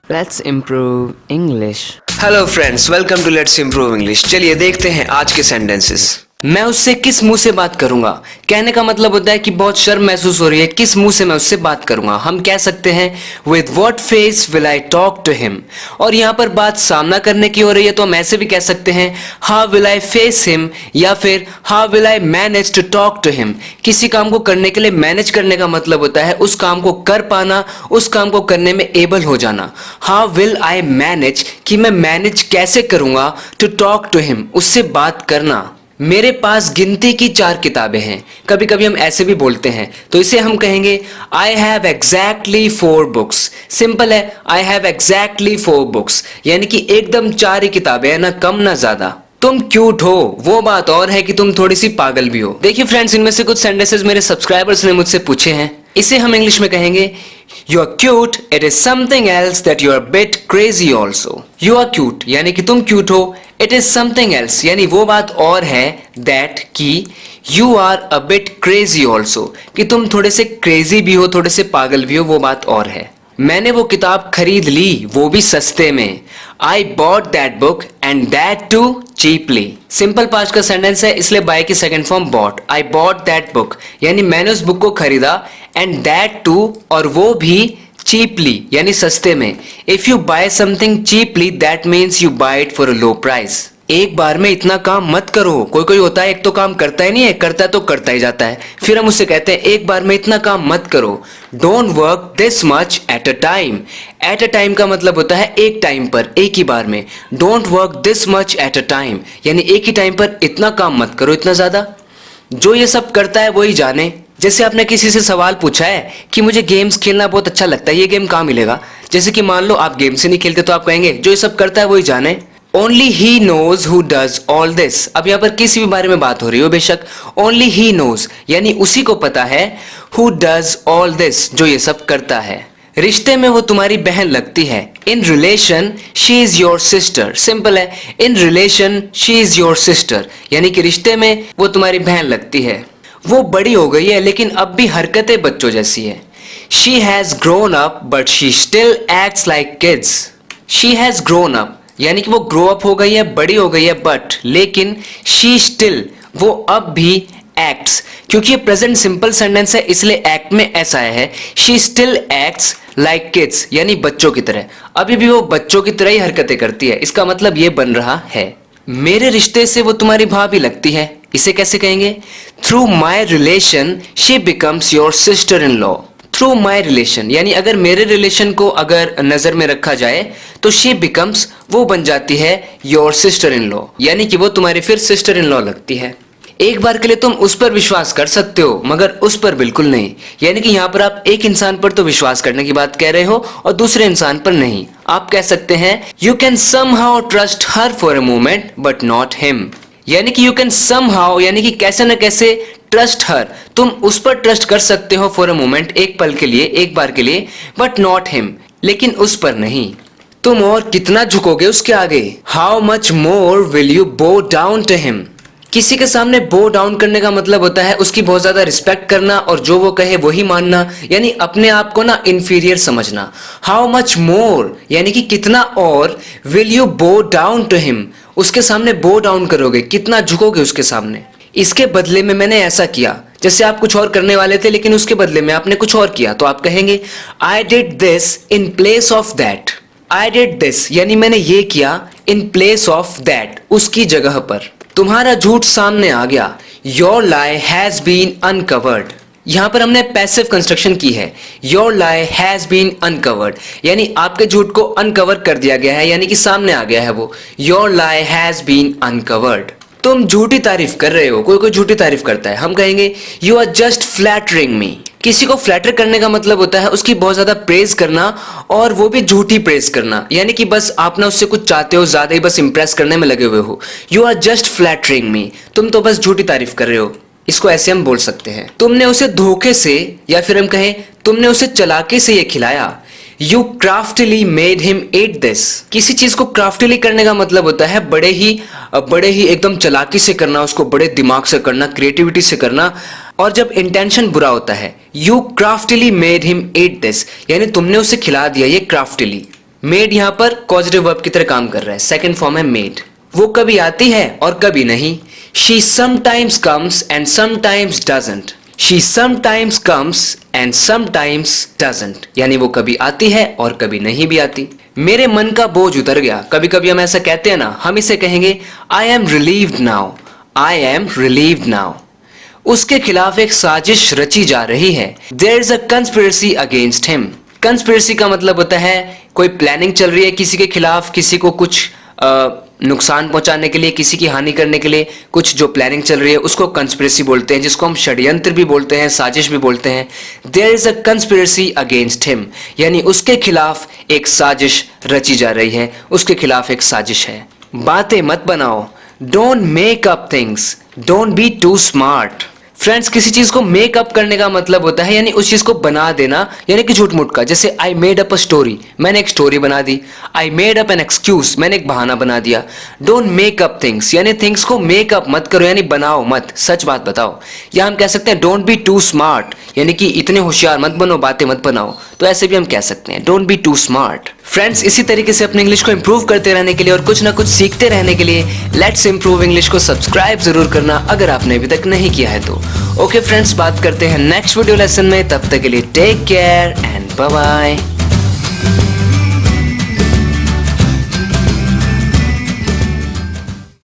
Let's improve English. Hello friends, welcome to let's improve English. चलिए देखते हैं आज के सेंटेंसेस। मैं उससे किस मुंह से बात करूंगा। कहने का मतलब होता है कि बहुत शर्म महसूस हो रही है, किस मुंह से मैं उससे बात करूंगा। हम कह सकते हैं with what face will I talk to him. और यहाँ पर बात सामना करने की हो रही है तो हम ऐसे भी कह सकते हैं how will I face him, या फिर how will I manage to talk to him. किसी काम को करने के लिए मैनेज करने का मतलब होता है उस काम को कर पाना, उस काम को करने में एबल हो जाना। हाउ विल आई मैनेज, कि मैं मैनेज कैसे करूंगा टू टॉक टू हिम, उससे बात करना। मेरे पास गिनती की 4 किताबें हैं। कभी कभी हम ऐसे भी बोलते हैं तो इसे हम कहेंगे I have exactly 4 books. Simple है, आई हैव एग्जैक्टली 4 बुक्स, यानी कि एकदम 4 ही किताबें हैं, ना कम ना ज्यादा। तुम क्यूट हो, वो बात और है कि तुम थोड़ी सी पागल भी हो। देखिए फ्रेंड्स, इनमें से कुछ सेंटेंसेस मेरे सब्सक्राइबर्स ने मुझसे पूछे हैं। इसे हम इंग्लिश में कहेंगे you are cute, it is something else that you are bit crazy also. You are cute यानी कि तुम क्यूट हो, इट इज समथिंग एल्स यानी वो बात और है, दैट कि you are a bit crazy also, कि तुम थोड़े से क्रेजी भी हो, थोड़े से पागल भी हो, वो बात और है। मैंने वो किताब खरीद ली, वो भी सस्ते में। I bought that book and that too cheaply. Simple past का सेंटेंस है, इसलिए बाय की second form bought. I bought that book यानी मैंने उस बुक को खरीदा, एंड दैट टू और वो भी चीपली यानी सस्ते में। If you buy something cheaply that means you buy it for a low price. एक बार में इतना काम मत करो। कोई कोई होता है एक तो काम करता ही नहीं है, करता है तो करता ही जाता है, फिर हम उससे कहते हैं एक बार में इतना काम मत करो। Don't work this much at a time. At a time का मतलब होता है एक टाइम पर, एक ही बार में। Don't work this much at a time यानी एक ही टाइम पर इतना काम मत करो, इतना ज्यादा। जो ये सब करता है वही जाने। जैसे आपने किसी से सवाल पूछा है कि मुझे गेम्स खेलना बहुत अच्छा लगता है, ये गेम कहाँ मिलेगा। जैसे कि मान लो आप गेम से नहीं खेलते तो आप कहेंगे जो ये सब करता है वही जाने। Only he knows who does all this. अब यहाँ पर किसी भी बारे में बात हो रही हो बेशक, ओनली ही नोज यानी उसी को पता है, हु डज ऑल दिस जो ये सब करता है। रिश्ते में वो तुम्हारी बहन लगती है। In relation she is your sister. Simple है, in relation she is your sister यानी कि रिश्ते में वो तुम्हारी बहन लगती है। वो बड़ी हो गई है लेकिन अब भी हरकतें बच्चों जैसी है। She has grown up but she still acts like kids. She has grown up यानी कि वो ग्रो अप हो गई है, बड़ी हो गई है, बट लेकिन शी स्टिल वो अब भी एक्ट्स, क्योंकि ये प्रेजेंट सिंपल सेंटेंस है इसलिए एक्ट में ऐसा आया है। She still acts like kids यानी बच्चों की तरह, अभी भी वो बच्चों की तरह ही हरकतें करती है। इसका मतलब ये बन रहा है मेरे रिश्ते से वो तुम्हारी भाभी लगती है। इसे कैसे कहेंगे? Through my relation she becomes your sister in law. Through my relation यानी अगर मेरे रिलेशन को अगर नजर में रखा जाए तो शी बिकम्स वो बन जाती है योर सिस्टर इन लॉ, यानी कि वो तुम्हारी फिर सिस्टर इन लॉ लगती है। एक बार के लिए तुम उस पर विश्वास कर सकते हो मगर उस पर बिल्कुल नहीं, यानी कि यहाँ पर आप एक इंसान पर तो विश्वास करने की बात कह रहे हो और दूसरे इंसान पर नहीं। आप कह सकते हैं you can somehow trust her for a moment but not him. यानी कि यू कैन समहाउ यानी कि कैसे न कैसे ट्रस्ट हर, तुम उस पर ट्रस्ट कर सकते हो फॉर अ मोमेंट एक पल के लिए, एक बार के लिए, बट नॉट हिम लेकिन उस पर नहीं। तुम और कितना झुकोगे उसके आगे। How much more will you bow down to him. किसी के सामने बो डाउन करने का मतलब होता है उसकी बहुत ज्यादा रिस्पेक्ट करना और जो वो कहे वही मानना, यानी अपने आप को ना इंफीरियर समझना। हाउ मच मोर यानी कि कितना और, will you bow down to him उसके सामने बो डाउन करोगे, कितना झुकोगे उसके सामने। इसके बदले में मैंने ऐसा किया, जैसे आप कुछ और करने वाले थे लेकिन उसके बदले में आपने कुछ और किया तो आप कहेंगे I did this in place of that. I did this यानी मैंने ये किया, इन प्लेस ऑफ दैट उसकी जगह पर। तुम्हारा झूठ सामने आ गया। Your lie has been uncovered. यहां पर हमने पैसिव कंस्ट्रक्शन की है। Your lie has been uncovered यानी आपके झूठ को अनकवर कर दिया गया है, यानी कि सामने आ गया है वो। Your lie has been uncovered. तुम झूठी तारीफ कर रहे हो। कोई कोई झूठी तारीफ करता है, हम कहेंगे यू आर जस्ट फ्लैटरिंग मी। किसी को फ्लैटर करने का मतलब होता है उसकी बहुत ज्यादा प्रेज करना, और वो भी झूठी प्रेज करना, यानी कि बस आप ना उससे कुछ चाहते हो, ज्यादा ही बस इंप्रेस करने में लगे हुए हो। यू आर जस्ट फ्लैटरिंग मी, तुम तो बस झूठी तारीफ कर रहे हो। इसको ऐसे हम बोल सकते हैं तुमने उसे धोखे से, या फिर हम कहें तुमने उसे चालाकी से ये खिलाया। You क्राफ्टली made him eat this. किसी चीज को क्राफ्टली करने का मतलब होता है बड़े ही एकदम चालाकी से करना, उसको बड़े दिमाग से करना, क्रिएटिविटी से करना। और जब इंटेंशन बुरा होता है, you क्राफ्टली made him eat this यानी तुमने उसे खिला दिया ये क्राफ्टली। मेड यहाँ पर कॉजेटिव वर्ब की तरह काम कर रहा है, सेकंड फॉर्म है मेड। वो कभी आती है और कभी नहीं। She sometimes comes and sometimes doesn't. She sometimes comes and sometimes doesn't, यानी वो कभी आती है और कभी नहीं भी आती। मेरे मन का बोझ उतर गया, कभी कभी हम ऐसा कहते हैं ना, हम इसे कहेंगे I am relieved now. I am relieved now. उसके खिलाफ एक साजिश रची जा रही है। There is a conspiracy against him. Conspiracy का मतलब होता है कोई प्लानिंग चल रही है किसी के खिलाफ, किसी को कुछ नुकसान पहुंचाने के लिए, किसी की हानि करने के लिए कुछ जो प्लानिंग चल रही है उसको कंस्पिरेसी बोलते हैं, जिसको हम षड्यंत्र भी बोलते हैं, साजिश भी बोलते हैं। There is a conspiracy against him, यानी उसके खिलाफ एक साजिश रची जा रही है, उसके खिलाफ एक साजिश है। बातें मत बनाओ। Don't make up things, don't be too smart. Friends, किसी चीज को मेक अप करने का मतलब होता है यानी उस चीज को बना देना, यानी कि झूठ मूठ का। जैसे I made up a story, मैंने एक स्टोरी बना दी। I made up an excuse, मैंने एक बहाना बना दिया। डोंट मेक अप थिंग्स, यानी थिंग्स को मेक अप मत करो, यानी बनाओ मत, सच बात बताओ। या हम कह सकते हैं डोंट बी टू स्मार्ट, यानी कि इतने होशियार मत बनो, बातें मत बनाओ। तो ऐसे भी हम कह सकते हैं don't be too smart. Friends, इसी तरीके से अपने इंग्लिश को इंप्रूव करते रहने के लिए और कुछ ना कुछ सीखते रहने के लिए लेट्स इंप्रूव इंग्लिश को सब्सक्राइब जरूर करना अगर आपने अभी तक नहीं किया है तो। ओके फ्रेंड्स, बात करते हैं नेक्स्ट वीडियो लेसन में। तब तक के लिए take care and bye bye.